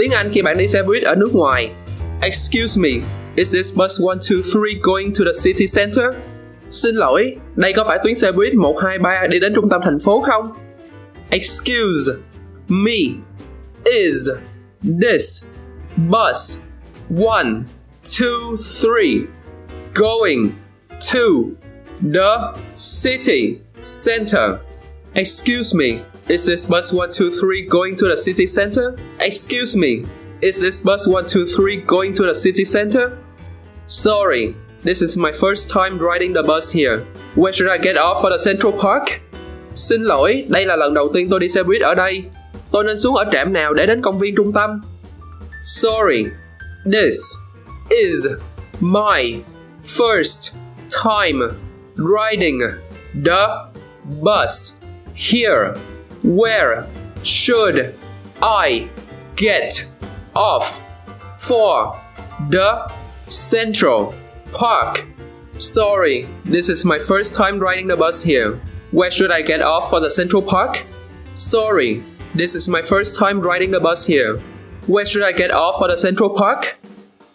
Tiếng Anh khi bạn đi xe buýt ở nước ngoài. Excuse me, is this bus 123 going to the city center? Xin lỗi, đây có phải tuyến xe buýt 123 đi đến trung tâm thành phố không? Excuse me, is this bus 123 going to the city center? Excuse me, is this bus 123 going to the city center? Excuse me, is this bus 123 going to the city center? Sorry, this is my first time riding the bus here. Where should I get off for the Central Park? Xin lỗi, đây là lần đầu tiên tôi đi xe buýt ở đây. Tôi nên xuống ở trạm nào để đến công viên trung tâm? Sorry, this is my first time riding the bus here. Where should I get off for the Central Park? Sorry, this is my first time riding the bus here. Where should I get off for the Central Park? Sorry, this is my first time riding the bus here. Where should I get off for the Central Park?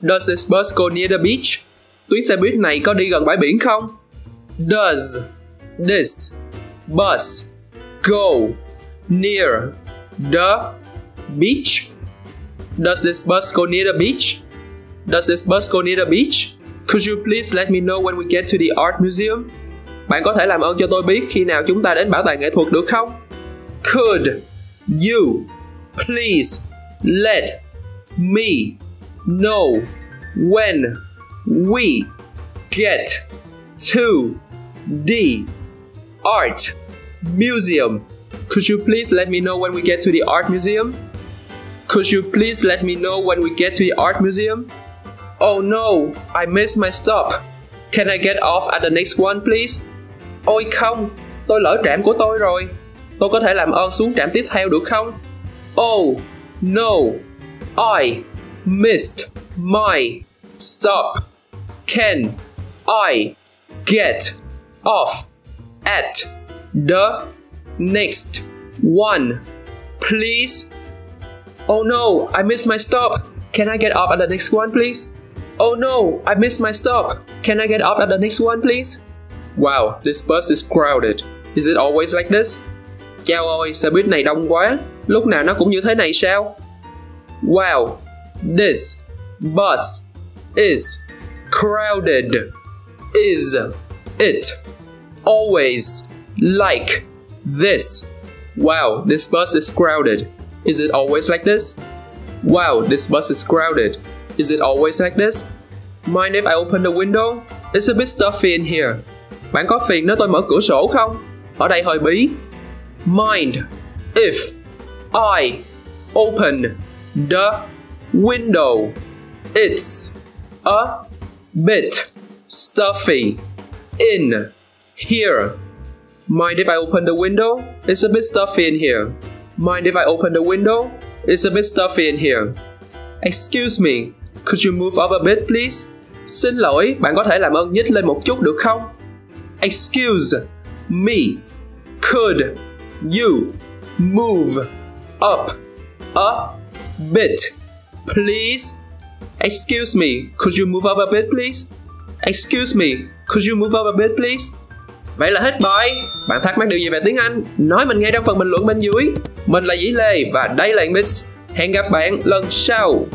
Does this bus go near the beach? Tuyến xe buýt này có đi gần bãi biển không? Does this bus go near the beach? Does this bus go near the beach? Does this bus go near the beach? Could you please let me know when we get to the art museum? Bạn có thể làm ơn cho tôi biết khi nào chúng ta đến bảo tàng nghệ thuật được không? Could you please let me know when we get to the art museum? Could you please let me know when we get to the art museum? Could you please let me know when we get to the art museum? Oh no, I missed my stop. Can I get off at the next one, please? Ôi không, tôi lỡ trạm của tôi rồi. Tôi có thể làm ơn xuống trạm tiếp theo được không? Oh no, I missed my stop. Can I get off at the next one, please? Oh no, I missed my stop. Can I get off at the next one, please? Oh no, I missed my stop. Can I get off at the next one, please? Wow, this bus is crowded. Is it always like this? Chao ôi, xe buýt này đông quá. Lúc nào nó cũng như thế này sao? Wow, this bus is crowded. Is it always like this? Wow, this bus is crowded. Is it always like this? Wow, this bus is crowded. Is it always like this? Mind if I open the window? It's a bit stuffy in here. Bạn có phiền nếu tôi mở cửa sổ không? Ở đây hơi bí. Mind if I open the window? It's a bit stuffy in here. Mind if I open the window? It's a bit stuffy in here. Mind if I open the window? It's a bit stuffy in here. Excuse me, could you move up a bit, please? Xin lỗi, bạn có thể làm ơn nhích lên một chút được không? Excuse me, could you move up a bit, please? Excuse me, could you move up a bit, please? Excuse me, could you move up a bit, please? Vậy là hết bài. Bạn thắc mắc điều gì về tiếng Anh? Nói mình ngay trong phần bình luận bên dưới. Mình là Dĩ Lê và đây là EngBits. Hẹn gặp bạn lần sau.